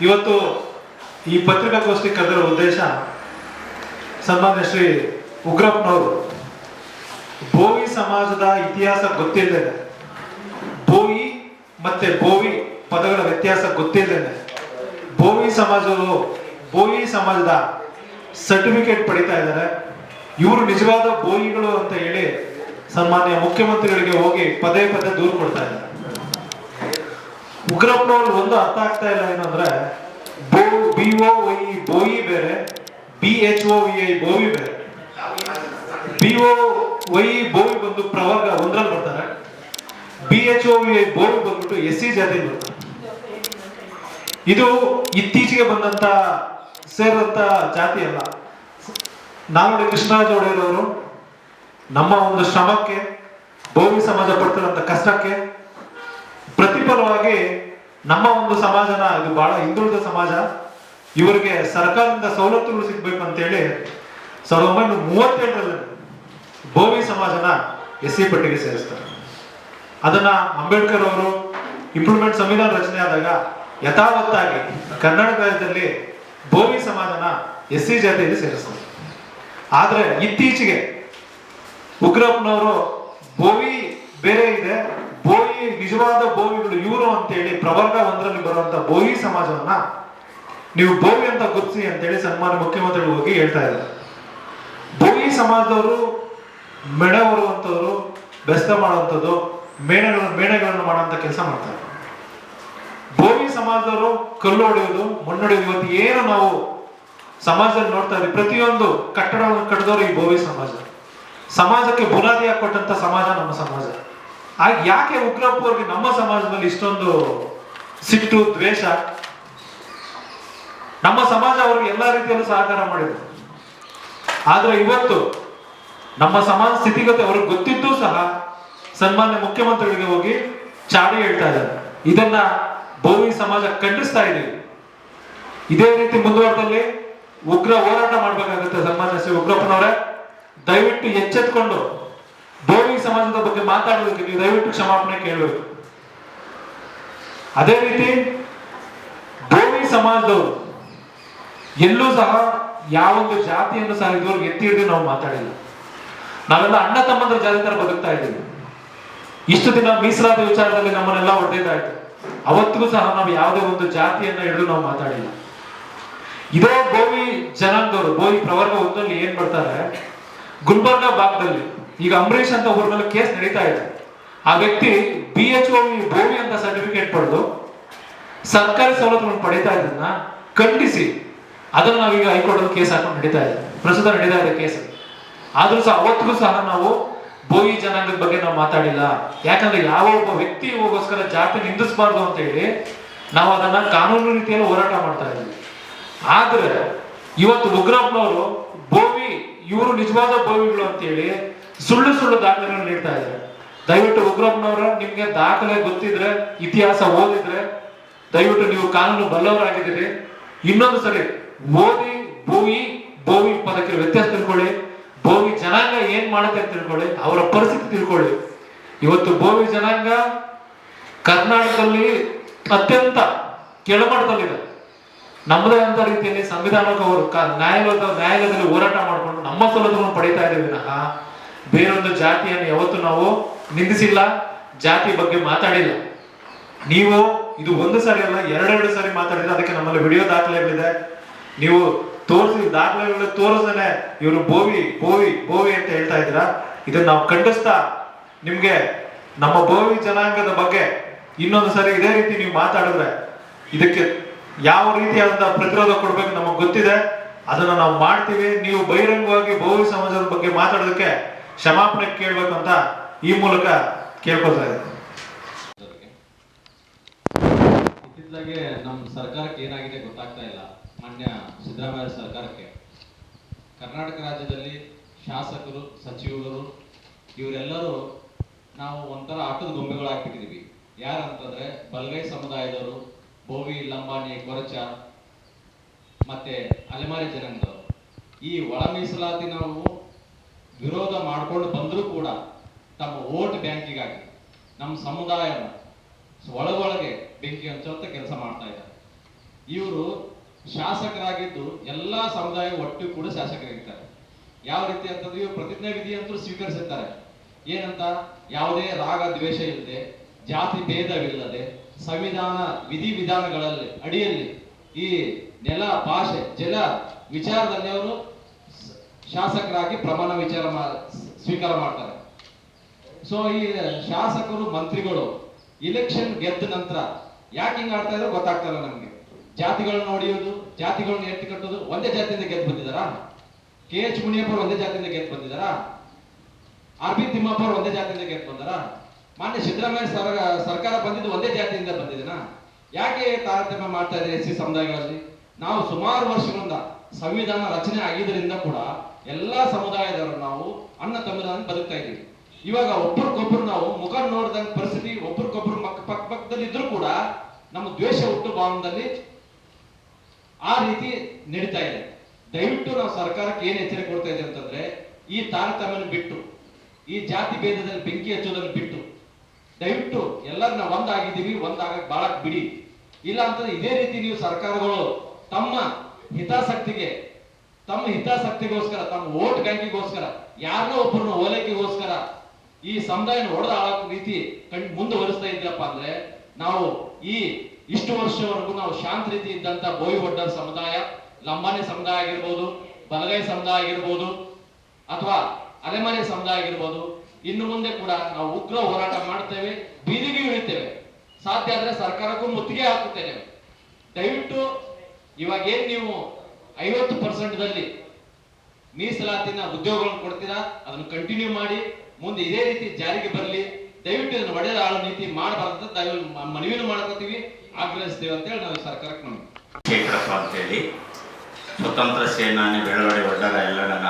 ಇವತ್ತು ಈ ಪತ್ರಿಕಾಗೋಷ್ಠಿ ಕರೆದಿರೋ ಉದ್ದೇಶ ಸನ್ಮಾನ್ಯ ಶ್ರೀ ಉಗ್ರಪ್ಪನವರು ಬೋವಿ ಸಮಾಜದ ಇತಿಹಾಸ ಗೊತ್ತಿಲ್ಲದೆ, ಬೋವಿ ಮತ್ತೆ ಬೋವಿ ಪದಗಳ ವ್ಯತ್ಯಾಸ ಗೊತ್ತಿಲ್ಲದೆ ಬೋವಿ ಸಮಾಜದ ಸರ್ಟಿಫಿಕೇಟ್ ಪಡಿತಾ ಇದ್ದಾರೆ. ಇವರು ನಿಜವಾದ ಬೋಯಿಗಳು ಅಂತ ಹೇಳಿ ಸನ್ಮಾನ್ಯ ಮುಖ್ಯಮಂತ್ರಿಗಳಿಗೆ ಹೋಗಿ ಪದೇ ಪದೇ ದೂರು ಕೊಡ್ತಾ ಇದ್ದಾರೆ. ಉಗ್ರಪ್ಪನವ್ರು ಒಂದು ಅರ್ಥ ಆಗ್ತಾ ಇಲ್ಲ ಏನಂದ್ರೆ, BOY ಬೋಯಿ ಬೇರೆ, BHOVI ಬೋವಿ ಬೇರೆ. BOY ಬೋವಿ ಬಂದು ಪ್ರವರ್ಗ ಒಂದ್ರಲ್ಲಿ ಬರ್ತಾರೆ, BHOVI ಬೋವಿ ಬಂದ್ಬಿಟ್ಟು SC ಜಾತಿ ಬರ್ತಾರೆ. ಇದು ಇತ್ತೀಚೆಗೆ ಬಂದಂತ ಸೇರಿದಂತ ಜಾತಿ ಅಲ್ಲ. ನಾಲ್ವಡಿ ಕೃಷ್ಣರಾಜ ಒಡೆಯರ್ ಅವರು ನಮ್ಮ ಒಂದು ಶ್ರಮಕ್ಕೆ, ಬೋವಿ ಸಮಾಜ ಪಡ್ತಿರೋಂಥ ಕಷ್ಟಕ್ಕೆ ಪ್ರತಿಫಲವಾಗಿ ನಮ್ಮ ಒಂದು ಸಮಾಜನ, ಇದು ಬಹಳ ಹಿಂದುಳಿದ ಸಮಾಜ, ಇವರಿಗೆ ಸರ್ಕಾರದಿಂದ ಸವಲತ್ತುಗಳು ಸಿಗ್ಬೇಕು ಅಂತೇಳಿ 1937ರಲ್ಲಿ ಬೋವಿ ಸಮಾಜನ SC ಪಟ್ಟಿಗೆ ಸೇರಿಸ್ತಾರೆ. ಅದನ್ನ ಅಂಬೇಡ್ಕರ್ ಅವರು ಇಂಪ್ಲಿಮೆಂಟ್ ಸಂವಿಧಾನ ರಚನೆ ಆದಾಗ ಯಥಾವತ್ತಾಗಿ ಕರ್ನಾಟಕ ರಾಜ್ಯದಲ್ಲಿ ಬೋವಿ ಸಮಾಜನ SC ಜಾತಿಯಲ್ಲಿ ಸೇರಿಸ್ತಾರೆ. ಆದ್ರೆ ಇತ್ತೀಚೆಗೆ ಉಗ್ರಪ್ಪನವರು ಬೋವಿ ಬೇರೆ ಇದೆ, ಬೋವಿ ನಿಜವಾದ ಬೋವಿಗಳು ಇವರು ಅಂತೇಳಿ ಪ್ರವರ್ಗ ಒಂದರಲ್ಲಿ ಬರುವಂತ ಬೋವಿ ಸಮಾಜವನ್ನ ನೀವು ಬೋವಿ ಅಂತ ಗುರುತಿಸಿ ಅಂತೇಳಿ ಸನ್ಮಾನ್ಯ ಮುಖ್ಯಮಂತ್ರಿಗಳು ಹೋಗಿ ಹೇಳ್ತಾ ಇದ್ದಾರೆ. ಬೋವಿ ಸಮಾಜದವರು ಮೆಣ ಹೊರುವಂಥವ್ರು, ಬೆಸ್ತ ಮಾಡುವಂಥದ್ದು, ಮೇಣಗಳನ್ನು ಮಾಡುವಂತ ಕೆಲಸ ಮಾಡ್ತಾರೆ. ಬೋವಿ ಸಮಾಜದವರು ಕಲ್ಲು ಹೊಡೆಯೋದು, ಮಣ್ಣು ಹೊಡೆಯೋದು, ಇವತ್ತು ಏನು ನಾವು ಸಮಾಜದಲ್ಲಿ ನೋಡ್ತಾ ಇದ್ದೀವಿ, ಪ್ರತಿಯೊಂದು ಕಟ್ಟಡವನ್ನು ಕಟ್ಟಿದವರು ಈ ಬೋವಿ ಸಮಾಜಕ್ಕೆ ಬುನಾದಿ ಹಾಕೊಟ್ಟಂತ ಸಮಾಜ ನಮ್ಮ ಸಮಾಜ. ಆಗ ಯಾಕೆ ಉಗ್ರಪ್ಪ ಅವ್ರಿಗೆ ನಮ್ಮ ಸಮಾಜದಲ್ಲಿ ಇಷ್ಟೊಂದು ಸಿಟ್ಟು, ದ್ವೇಷ? ನಮ್ಮ ಸಮಾಜ ಅವ್ರಿಗೆ ಎಲ್ಲಾ ರೀತಿಯಲ್ಲೂ ಸಹಕಾರ ಮಾಡಿದ್ರು. ಆದ್ರೆ ಇವತ್ತು ನಮ್ಮ ಸಮಾಜ ಸ್ಥಿತಿಗತಿ ಅವ್ರಿಗೆ ಗೊತ್ತಿದ್ದು ಸಹ ಸನ್ಮಾನ್ಯ ಮುಖ್ಯಮಂತ್ರಿಗಳಿಗೆ ಹೋಗಿ ಚಾಡಿ ಹೇಳ್ತಾ ಇದ್ದಾರೆ. ಇದನ್ನ ಬೋವಿ ಸಮಾಜ ಖಂಡಿಸ್ತಾ ಇದೀವಿ. ಇದೇ ರೀತಿ ಮುಂದುವರೆದಲ್ಲಿ ಉಗ್ರ ಹೋರಾಟ ಮಾಡ್ಬೇಕಾಗುತ್ತೆ. ಸನ್ಮಾನ್ಯ ಶ್ರೀ ಉಗ್ರಪ್ಪನವರೇ, ದಯವಿಟ್ಟು ಎಚ್ಚೆತ್ಕೊಂಡು ಬೋವಿ ಸಮಾಜದ ಬಗ್ಗೆ ಮಾತಾಡೋದಕ್ಕೆ ನೀವು ದಯವಿಟ್ಟು ಕ್ಷಮಾಪಣೆ ಕೇಳಬೇಕು. ಅದೇ ರೀತಿ ಬೋವಿ ಸಮಾಜದವರು ಎಲ್ಲೂ ಸಹ ಯಾವೊಂದು ಜಾತಿಯನ್ನು ಸಹ ಇದುವರೆಗೆ ಎತ್ತಿ ಹಿಡಿದು ನಾವು ಮಾತಾಡಿಲ್ಲ. ನಾವೆಲ್ಲ ಅಣ್ಣ ತಮ್ಮಂದ್ರ ಜಾತಿ ತರ ಬದುಕ್ತಾ ಇದ್ದೀವಿ. ಇಷ್ಟು ದಿನ ಮೀಸಲಾತಿ ವಿಚಾರದಲ್ಲಿ ನಮ್ಮನ್ನೆಲ್ಲ ಹೊಡೆದಾಯ್ತು. ಅವತ್ತಿಗೂ ಸಹ ನಾವು ಯಾವುದೇ ಒಂದು ಜಾತಿಯನ್ನ ಹಿಡಿದು ನಾವು ಮಾತಾಡಿಲ್ಲ. ಇದೇ ಬೋವಿ ಜನಾಂಗದವರು, ಬೋವಿ ಪ್ರವರ್ಗ ಒಂದಲ್ಲಿ ಏನ್ ಮಾಡ್ತಾರೆ, ಗುಲ್ಬರ್ಗಾ ಭಾಗದಲ್ಲಿ ಈಗ ಅಂಬರೀಷ್ ಅಂತ ಒಬ್ಬರ ಮೇಲೆ ಕೇಸ್ ನಡೀತಾ ಇದೆ. ಆ ವ್ಯಕ್ತಿ BHOVI ಬೋವಿ ಅಂತ ಸರ್ಟಿಫಿಕೇಟ್ ಪಡೆದು ಸರ್ಕಾರಿ ಸವಲತ್ತುಗಳನ್ನು ಪಡೀತಾ ಇದನ್ನ ಖಂಡಿಸಿ ಅದನ್ನ ನಾವೀಗ ಹೈಕೋರ್ಟ್ ಅಲ್ಲಿ ಕೇಸ್ ಹಾಕೊಂಡು ನಡೀತಾ ಇದೆ, ಪ್ರಸ್ತುತ ನಡೀತಾ ಇದೆ ಕೇಸ್. ಆದ್ರೂ ಸಹ ಅವತ್ತಿಗೂ ಸಹ ನಾವು ಬೋವಿ ಜನಾಂಗದ ಬಗ್ಗೆ ನಾವು ಮಾತಾಡಿಲ್ಲ. ಯಾಕಂದ್ರೆ ಯಾವ ಒಬ್ಬ ವ್ಯಕ್ತಿಗೋಸ್ಕರ ಜಾತಿ ನಿಂದಿಸಬಾರ್ದು ಅಂತ ಹೇಳಿ ನಾವು ಅದನ್ನ ಕಾನೂನು ರೀತಿಯಲ್ಲಿ ಹೋರಾಟ ಮಾಡ್ತಾ ಇದ್ವಿ. ಆದ್ರೆ ಇವತ್ತು ಉಗ್ರಪ್ಪನವರು ಬೋವಿ ಇವರು ನಿಜವಾದ ಬೋವಿಗಳು ಅಂತ ಹೇಳಿ ಸುಳ್ಳು ದಾಖಲೆಗಳನ್ನು ನೀಡ್ತಾ ಇದ್ದಾರೆ. ದಯವಿಟ್ಟು ಉಗ್ರಪ್ಪನವರ, ನಿಮ್ಗೆ ದಾಖಲೆ ಗೊತ್ತಿದ್ರೆ, ಇತಿಹಾಸ ಓದಿದ್ರೆ, ದಯವಿಟ್ಟು ನೀವು ಕಾನೂನು ಬಲ್ಲವರಾಗಿದ್ದೀರಿ, ಇನ್ನೊಂದು ಸರಿ ಓದಿ ಬೋವಿ ಪದಕ್ಕೆ ವ್ಯತ್ಯಾಸ ತಿಳ್ಕೊಳ್ಳಿ, ಬೋವಿ ಜನಾಂಗ ಏನ್ ಮಾಡುತ್ತೆ ಅಂತ ತಿಳ್ಕೊಳ್ಳಿ, ಅವರ ಪರಿಸ್ಥಿತಿ ತಿಳ್ಕೊಳ್ಳಿ. ಇವತ್ತು ಬೋವಿ ಜನಾಂಗ ಕರ್ನಾಟಕದಲ್ಲಿ ಅತ್ಯಂತ ಕೆಳಮಟ್ಟದಲ್ಲಿದೆ. ನಮ್ಮದೇ ಅಂತ ರೀತಿಯಲ್ಲಿ ಸಂವಿಧಾನಕ್ಕೆ ಅವರು ನ್ಯಾಯಾಲಯದಲ್ಲಿ ಹೋರಾಟ ಮಾಡಿಕೊಂಡು ನಮ್ಮ ಸೌಲಭ್ಯವನ್ನು ಪಡೀತಾ ಇದ್ದೀವಿ ವಿನಃ ಬೇರೊಂದು ಜಾತಿಯನ್ನು ಯಾವತ್ತು ನಾವು ನಿಂದಿಸಿಲ್ಲ, ಜಾತಿ ಬಗ್ಗೆ ಮಾತಾಡಿಲ್ಲ. ನೀವು ಇದು ಒಂದು ಸಾರಿ ಅಲ್ಲ, ಎರಡೆರಡು ಸಾರಿ ಮಾತಾಡಿದ್ರೆ ಅದಕ್ಕೆ ನಮ್ಮಲ್ಲಿ ವಿಡಿಯೋ ದಾಖಲೆಗಳಿದೆ. ನೀವು ತೋರಿಸಿ ದಾಖಲೆಗಳು ತೋರಿಸದೇನೆ ಇವರು ಬೋವಿ ಅಂತ ಹೇಳ್ತಾ ಇದ್ದೀರಾ. ಇದನ್ನ ನಾವು ಖಂಡಿಸ್ತಾ ನಿಮ್ಗೆ ನಮ್ಮ ಬೋವಿ ಜನಾಂಗದ ಬಗ್ಗೆ ಇನ್ನೊಂದು ಸರಿ ಇದೇ ರೀತಿ ನೀವು ಮಾತಾಡಿದ್ರೆ ಇದಕ್ಕೆ ಯಾವ ರೀತಿಯಾದಂತಹ ಪ್ರತಿರೋಧ ಕೊಡ್ಬೇಕು ನಮಗೆ ಗೊತ್ತಿದೆ, ಅದನ್ನ ನಾವು ಮಾಡ್ತೀವಿ. ನೀವು ಬಹಿರಂಗವಾಗಿ ಬೋವಿ ಸಮಾಜದ ಬಗ್ಗೆ ಮಾತಾಡೋದಕ್ಕೆ ಕ್ಷಮಾಪಣೆ ಕೇಳ್ಬೇಕು ಅಂತ ಈ ಮೂಲಕ ಕೇಳ್ಕೊಳ್ತಾ ಇದ್ದಾರೆ. ಇತ್ತಿತ್ತಲಾಗೆ ನಮ್ಮ ಸರ್ಕಾರಕ್ಕೆ ಏನಾಗಿದೆ ಗೊತ್ತಾಗ್ತಾ ಇಲ್ಲ. ಮಾನ್ಯ ಸಿದ್ದರಾಮಯ್ಯ ಸರ್ಕಾರಕ್ಕೆ ಕರ್ನಾಟಕ ರಾಜ್ಯದಲ್ಲಿ ಶಾಸಕರು, ಸಚಿವರು ಇವರೆಲ್ಲರೂ ನಾವು ಒಂಥರ ಆಟದ ಗೊಂಬೆಗಳಾಗ್ಬಿಟ್ಟಿದೀವಿ. ಯಾರಂತಂದ್ರೆ ಬಲಗೈ ಸಮುದಾಯದವರು, ಬೋವಿ, ಲಂಬಾಣಿ, ಕೊರಚ ಮತ್ತೆ ಅಲೆಮಾರಿ ಜನಾಂಗದವರು. ಈ ಒಳ ಮೀಸಲಾತಿ ನಾವು ವಿರೋಧ ಮಾಡ್ಕೊಂಡು ಬಂದರೂ ಕೂಡ ತಮ್ಮ ವೋಟ್ ಬ್ಯಾಂಕಿಗಾಗಿ ನಮ್ಮ ಸಮುದಾಯನ ಒಳಗೊಳಗೆ ಬೆಂಕಿ ಹಂಚುವಂತ ಕೆಲಸ ಮಾಡ್ತಾ ಇದ್ದಾರೆ. ಇವರು ಶಾಸಕರಾಗಿದ್ದು ಎಲ್ಲಾ ಸಮುದಾಯ ಒಟ್ಟು ಕೂಡ ಶಾಸಕರಾಗಿರ್ತಾರೆ. ಯಾವ ರೀತಿ ಅಂತಂದ್ರೆ ಇವರು ಪ್ರತಿಜ್ಞಾ ವಿಧಿ ಅಂತೂ ಸ್ವೀಕರಿಸಿರ್ತಾರೆ. ಏನಂತ, ಯಾವುದೇ ರಾಗ ದ್ವೇಷ ಇಲ್ಲದೆ, ಜಾತಿ ಭೇದವಿಲ್ಲದೆ, ಸಂವಿಧಾನ ವಿಧಿವಿಧಾನಗಳಲ್ಲಿ ಅಡಿಯಲ್ಲಿ ಈ ನೆಲ ಭಾಷೆ ಜಲ ವಿಚಾರದಲ್ಲಿ ಅವರು ಶಾಸಕರಾಗಿ ಪ್ರಮಾಣ ಸ್ವೀಕಾರ ಮಾಡ್ತಾರೆ. ಸೊ ಈ ಶಾಸಕರು ಮಂತ್ರಿಗಳು ಇಲೆಕ್ಷನ್ ಗೆದ್ದ ನಂತರ ಯಾಕೆ ಹಿಂಗ ಆಡ್ತಾ ಇದ್ರು ಗೊತ್ತಾಗ್ತಲ್ಲ ನಮ್ಗೆ. ಜಾತಿಗಳನ್ನ ನೋಡಿಯೋದು, ಜಾತಿಗಳನ್ನ ಎತ್ತಿ ಕಟ್ಟೋದು. ಒಂದೇ ಜಾತಿಯಿಂದ ಗೆದ್ದು ಬಂದಿದಾರಾ? KH ಮುನಿಯಪ್ಪ ಒಂದೇ ಜಾತಿಯಿಂದ ಗೆದ್ದು ಬಂದಿದಾರಾ? RB ತಿಮ್ಮಪ್ಪ ಒಂದೇ ಜಾತಿಯಿಂದ ಗೆದ್ದು ಬಂದಾರ? ಮಾನ್ಯ ಸಿದ್ದರಾಮಯ್ಯ ಸರ್ಕಾರ ಬಂದಿದ್ದು ಒಂದೇ ಜಾತಿಯಿಂದ ಬಂದಿದೆನಾ? ಯಾಕೆ ತಾರತಮ್ಯ ಮಾಡ್ತಾ ಇದ್ದಾರೆ SC ಸಮುದಾಯಗಳಲ್ಲಿ? ನಾವು ಸುಮಾರು ವರ್ಷಗಳಿಂದ ಸಂವಿಧಾನ ರಚನೆ ಆಗಿದ್ದರಿಂದ ಕೂಡ ಎಲ್ಲಾ ಸಮುದಾಯದವರು ನಾವು ಅಣ್ಣ ತಮ್ಮದಾಗಿ ಬದುಕ್ತಾ ಇದ್ದೀವಿ. ಇವಾಗ ಒಬ್ಬರಿಗೊಬ್ರು ನಾವು ಮುಖ ನೋಡಿದಂತ ಪರಿಸ್ಥಿತಿ, ಒಬ್ಬರಿಗೊಬ್ರು ಪಕ್ಕದಲ್ಲಿ ಇದ್ರೂ ಕೂಡ ನಮ್ಮ ದ್ವೇಷ ಹುಟ್ಟು ಭಾವನದಲ್ಲಿ ಆ ರೀತಿ ನಡೀತಾ ಇದೆ. ದಯವಿಟ್ಟು ನಾವು ಸರ್ಕಾರಕ್ಕೆ ಏನ್ ಎಚ್ಚರಿಕೆ ಕೊಡ್ತಾ ಇದ್ದೀವಿ ಅಂತಂದ್ರೆ, ಈ ತಾರತಮ್ಯನ ಬಿಟ್ಟು, ಈ ಜಾತಿ ಭೇದದಲ್ಲಿ ಬೆಂಕಿ ಹಚ್ಚೋದನ್ನು ಬಿಟ್ಟು, ದಯವಿಟ್ಟು ಎಲ್ಲರೂ ನಾವು ಒಂದಾಗಿದ್ದೀವಿ, ಒಂದಾಗಕ್ಕೆ ಬಾಳಕ್ ಬಿಡಿ. ಇಲ್ಲ ಅಂತಂದ್ರೆ ಇದೇ ರೀತಿ ನೀವು ಸರ್ಕಾರಗಳು ತಮ್ಮ ಹಿತಾಸಕ್ತಿಗೋಸ್ಕರ, ತಮ್ಮ ವೋಟ್ ಬ್ಯಾಂಕಿಗೋಸ್ಕರ, ಯಾರನ್ನೋ ಒಬ್ಬರನ್ನ ಓಲೈಕೆಗೋಸ್ಕರ ಈ ಸಮುದಾಯನ ಹೊಡೆದ ಆಳೋ ರೀತಿ ಮುಂದುವರಿಸ್ತಾ ಇದ್ರಪ್ಪ ಅಂದ್ರೆ, ನಾವು ಇಷ್ಟು ವರ್ಷವರೆಗೂ ನಾವು ಶಾಂತ ರೀತಿ ಇದ್ದಂತ ಬೋಯಿ ಒಡ್ಡರ್ ಸಮುದಾಯ, ಲಂಬಾಣಿ ಸಮುದಾಯ ಆಗಿರ್ಬೋದು, ಬಲಗೈ ಸಮುದಾಯ ಆಗಿರ್ಬೋದು, ಅಥವಾ ಅಲೆಮಾರಿ ಸಮುದಾಯ ಆಗಿರ್ಬೋದು, ಇನ್ನು ಮುಂದೆ ಕೂಡ ನಾವು ಉಗ್ರ ಹೋರಾಟ ಮಾಡ್ತೇವೆ, ಬೀದಿಗೆ ಇಳಿತೇವೆ. ಸಾಧ್ಯ ಆದ್ರೆ ಸರ್ಕಾರಕ್ಕೂ ಮುತ್ತಿಗೆ ಹಾಕುತ್ತೇವೆ. ದಯವಿಟ್ಟು ಇವಾಗ ಏನ್ ನೀವು 50% ಮೀಸಲಾತಿನ ಉದ್ಯೋಗಗಳನ್ನು ಕೊಡ್ತೀರಾ, ಅದನ್ನು ಕಂಟಿನ್ಯೂ ಮಾಡಿ, ಮುಂದೆ ಇದೇ ರೀತಿ ಜಾರಿಗೆ ಬರಲಿ. ದಯವಿಟ್ಟು ಇದನ್ನು ಒಡೆದ ಆಳು ನೀತಿ ಮಾಡಬಾರ್ದು ಮನವಿಯನ್ನು ಮಾಡ್ಕೋತೀವಿ, ಆಗ್ರಹಿಸ್ತೇವೆ ಅಂತ ಹೇಳಿ ನಾವು ಸರ್ಕಾರಕ್ಕೆ ನಮ್ಗೆ ಶೇಖರಪ್ಪ ಅಂತೇಳಿ ಸ್ವತಂತ್ರ ಸೇನಾನಿ ಬೆಳವಡಿ ಒಡ್ಡರ ಎಲ್ಲಡನ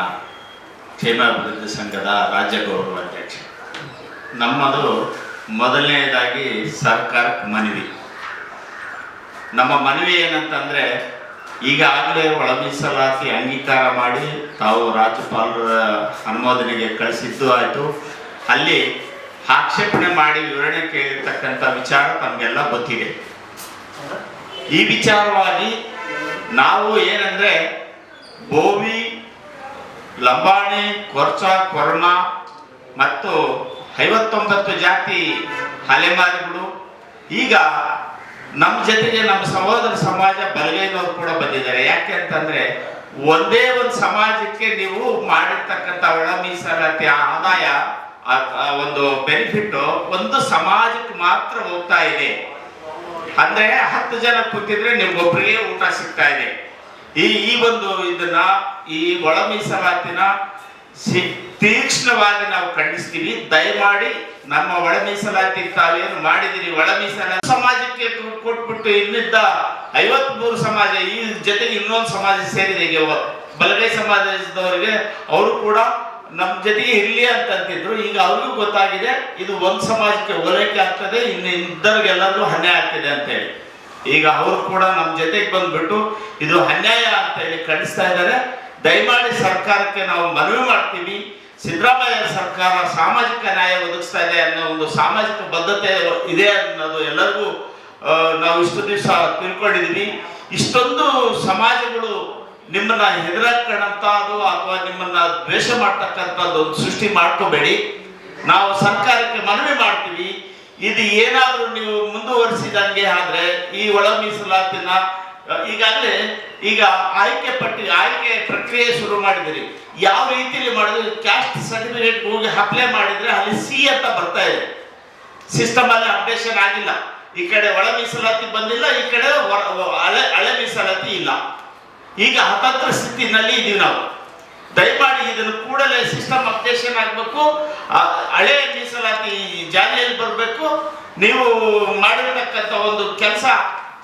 ಕ್ಷೇಮಾಭಿವೃದ್ಧಿ ಸಂಘದ ರಾಜ್ಯ ಗೌರವ ಅಧ್ಯಕ್ಷ. ನಮ್ಮದು ಮೊದಲನೇದಾಗಿ ಸರ್ಕಾರಕ್ಕೆ ಮನವಿ. ನಮ್ಮ ಮನವಿ ಏನಂತಂದ್ರೆ, ಈಗಾಗಲೇ ಒಳ ಮೀಸಲಾತಿ ಅಂಗೀಕಾರ ಮಾಡಿ ತಾವು ರಾಜ್ಯಪಾಲರ ಅನುಮೋದನೆಗೆ ಕಳಿಸಿದ್ದು ಆಯಿತು. ಅಲ್ಲಿ ಆಕ್ಷೇಪಣೆ ಮಾಡಿ ವಿವರಣೆ ಕೇಳಿರ್ತಕ್ಕಂಥ ವಿಚಾರ ತಮಗೆಲ್ಲ ಗೊತ್ತಿದೆ. ಈ ವಿಚಾರವಾಗಿ ನಾವು ಏನಂದ್ರೆ, ಬೋವಿ, ಲಂಬಾಣಿ, ಕೊರ್ಚ, ಕೊರ್ಮ ಮತ್ತು 59 ಜಾತಿ ಅಲೆಮಾರಿಗಳು, ಈಗ ನಮ್ಮ ಜೊತೆಗೆ ನಮ್ಮ ಸಹೋದರ ಸಮಾಜ ಬಲಗೈನವರು ಕೂಡ ಬಂದಿದ್ದಾರೆ. ಯಾಕೆ ಅಂತಂದ್ರೆ, ಒಂದೇ ಒಂದು ಸಮಾಜಕ್ಕೆ ನೀವು ಮಾಡಿರ್ತಕ್ಕಂಥ ಒಳ ಮೀಸಲಾತಿ ಆದಾಯ, ಒಂದು ಬೆನಿಫಿಟ್ ಒಂದು ಸಮಾಜಕ್ಕೆ ಮಾತ್ರ ಹೋಗ್ತಾ ಇದೆ. ಅಂದ್ರೆ 10 ಜನ ಕೂತಿದ್ರೆ ನಿಮ್ಗೊಬ್ಬರಿಗೆ ಊಟ ಸಿಗ್ತಾ ಇದೆ. ಈ ಒಂದು ಇದನ್ನ, ಈ ಒಳ ಮೀಸಲಾತಿನ ತೀಕ್ಷ್ಣವಾಗಿ ನಾವು ಖಂಡಿಸ್ತೀವಿ. ದಯಮಾಡಿ ನಮ್ಮ ಒಳ ಮೀಸಲಾತಿ ತಾವೇನು ಮಾಡಿದಿರಿ, ಒಳ ಮೀಸಲಾತಿ ಸಮಾಜಕ್ಕೆ ಕೊಟ್ಬಿಟ್ಟು ಇನ್ನಿದ್ದ 53 ಸಮಾಜ, ಈ ಜೊತೆಗೆ ಇನ್ನೊಂದು ಸಮಾಜ ಸೇರಿದೆ. ಈಗ ಬಲಗೈ ಸಮಾಜದವರಿಗೆ ಅವರು ಕೂಡ ನಮ್ಮ ಜೊತೆಗೆ ಇರ್ಲಿ ಅಂತಂತಿದ್ರು. ಈಗ ಅವ್ರಿಗೂ ಗೊತ್ತಾಗಿದೆ ಇದು ಒಂದು ಸಮಾಜಕ್ಕೆ ಓಲೈಕೆ ಆಗ್ತದೆ, ಇನ್ನು ಇದ್ದವ್ರಿಗೆಲ್ಲರಿಗೂ ಅನ್ಯಾಯ ಆಗ್ತಿದೆ ಅಂತೇಳಿ. ಈಗ ಅವರು ಕೂಡ ನಮ್ಮ ಜೊತೆಗೆ ಬಂದ್ಬಿಟ್ಟು ಇದು ಅನ್ಯಾಯ ಅಂತ ಹೇಳಿ ಖಂಡಿಸ್ತಾ ಇದ್ದಾರೆ. ದಯಮಾಡಿ ಸರ್ಕಾರಕ್ಕೆ ನಾವು ಮನವಿ ಮಾಡ್ತೀವಿ, ಸಿದ್ದರಾಮಯ್ಯ ಸರ್ಕಾರ ಸಾಮಾಜಿಕ ನ್ಯಾಯ ಒದಗಿಸ್ತಾ ಇದೆ ಅನ್ನೋ ಒಂದು ಸಾಮಾಜಿಕ ಬದ್ಧತೆ ಇದೆ ಅನ್ನೋದು ಎಲ್ಲರಿಗೂ ನಾವು ಇಷ್ಟು ದಿವಸ ತಿಳ್ಕೊಂಡಿದೀವಿ. ಇಷ್ಟೊಂದು ಸಮಾಜಗಳು ನಿಮ್ಮನ್ನ ಹೆದರಕ್ಕಂಥದ್ದು ಅಥವಾ ನಿಮ್ಮನ್ನ ದ್ವೇಷ ಮಾಡ್ತಕ್ಕಂಥದ್ದು ಒಂದು ಸೃಷ್ಟಿ ಮಾಡ್ಕೋಬೇಡಿ. ನಾವು ಸರ್ಕಾರಕ್ಕೆ ಮನವಿ ಮಾಡ್ತೀವಿ, ಇದು ಏನಾದರೂ ನೀವು ಮುಂದುವರಿಸಿದಂಗೆ ಆದ್ರೆ ಈ ಒಳ ಮೀಸಲಾತಿನ ಈಗಾಗಲೇ ಈಗ ಆಯ್ಕೆ ಪ್ರಕ್ರಿಯೆ ಶುರು ಮಾಡಿದಿರಿ. ಯಾವ ರೀತಿಯಲ್ಲಿ ಮಾಡಿದ್ರೆ, ಕ್ಯಾಸ್ಟ್ ಸರ್ಟಿಫಿಕೇಟ್ ಹೋಗಿ ಅಪ್ಲೈ ಮಾಡಿದ್ರೆ ಅಲ್ಲಿ C ಅಂತ ಬರ್ತಾ ಇದೆ. ಸಿಸ್ಟಮ್ ಅಲ್ಲಿ ಅಪ್ಡೇಷನ್ ಆಗಿಲ್ಲ. ಈ ಕಡೆ ಒಳ ಮೀಸಲಾತಿ ಬಂದಿಲ್ಲ, ಈ ಕಡೆ ಹಳೆ ಮೀಸಲಾತಿ ಇಲ್ಲ. ಈಗ ಹತಾತ್ರ ಸ್ಥಿತಿನಲ್ಲಿ ಇದೀವಿ ನಾವು. ದಯಮಾಡಿ ಇದನ್ನು ಕೂಡಲೇ ಸಿಸ್ಟಮ್ ಅಪ್ಡೇಷನ್ ಆಗಬೇಕು, ಹಳೆ ಮೀಸಲಾತಿ ಜಾರಿಯಲ್ಲಿ ಬರಬೇಕು. ನೀವು ಮಾಡಿರ್ತಕ್ಕಂಥ ಒಂದು ಕೆಲಸ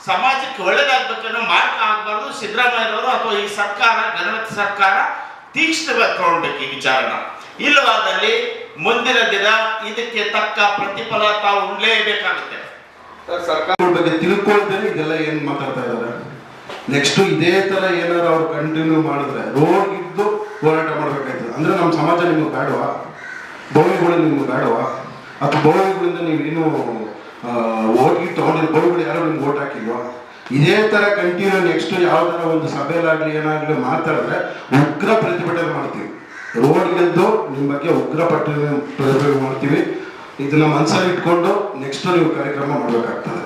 ಸಮಾಜಕ್ಕೆ ಒಳ್ಳೇದಾಗಬೇಕನ್ನೋ ಮಾರ್ಗ ಆಗಬಾರ್ದು. ಸಿದ್ದರಾಮಯ್ಯನವರು ಅಥವಾ ಈ ಸರ್ಕಾರ, ಗಣರಾಜ್ಯ ಸರ್ಕಾರ ತೀಕ್ಷ್ಣವಾಗಿ ತಗೊಳ್ಬೇಕು ಈ ವಿಚಾರನ. ಇಲ್ಲವಾದಲ್ಲಿ ಮುಂದಿನ ದಿನ ಇದಕ್ಕೆ ತಕ್ಕ ಪ್ರತಿಫಲ ತಾವು ಉಣ್ಲೇಬೇಕಾಗುತ್ತೆ. ಸರ್ಕಾರ ಬಗ್ಗೆ ತಿಳ್ಕೊಳ್ತೇನೆ ಇದೆಲ್ಲ ಏನ್ ಮಾತಾಡ್ತಾ ಇದ್ದಾರೆ. ನೆಕ್ಸ್ಟ್ ಇದೇ ತರ ಏನಾದ್ರು ಅವ್ರು ಕಂಟಿನ್ಯೂ ಮಾಡಿದ್ರೆ ರೋಡ್ ಇದ್ದು ಹೋರಾಟ ಮಾಡ್ಬೇಕಾಯ್ತದೆ. ಅಂದ್ರೆ ನಮ್ಮ ಸಮಾಜ ನಿಮ್ಗೆ ಬೇಡವಾ? ಬೋವಿಗಳು ನಿಮ್ಗೆ ಬೇಡವಾ? ಅಥವಾ ಬೋವಿಗಳಿಂದ ನೀವೇನು ಓಟ್ ಗಿಟ್ ತಗೊಂಡಿರೋ ಬೋವಿಗಳು ಯಾರು ನಿಮ್ಗೆ ಓಟ್ ಹಾಕಿಲ್ವಾ? ಇದೇ ತರ ಕಂಟಿನ್ಯೂ ನೆಕ್ಸ್ಟ್ ಯಾವ್ದಾರ ಒಂದು ಸಭೆಲಾಗ್ಲಿ ಏನಾಗ್ಲಿ ಮಾತಾಡಿದ್ರೆ ಉಗ್ರ ಪ್ರತಿಭಟನೆ ಮಾಡ್ತೀವಿ. ರೋಡ್ಗೆದ್ದು ನಿಮ್ಮ ಬಗ್ಗೆ ಉಗ್ರ ಪ್ರತಿಭಟನೆ ಮಾಡ್ತೀವಿ. ಇದನ್ನ ಮನಸ್ಸಲ್ಲಿ ಇಟ್ಕೊಂಡು ನೆಕ್ಸ್ಟ್ ನೀವು ಕಾರ್ಯಕ್ರಮ ಮಾಡಬೇಕಾಗ್ತದೆ.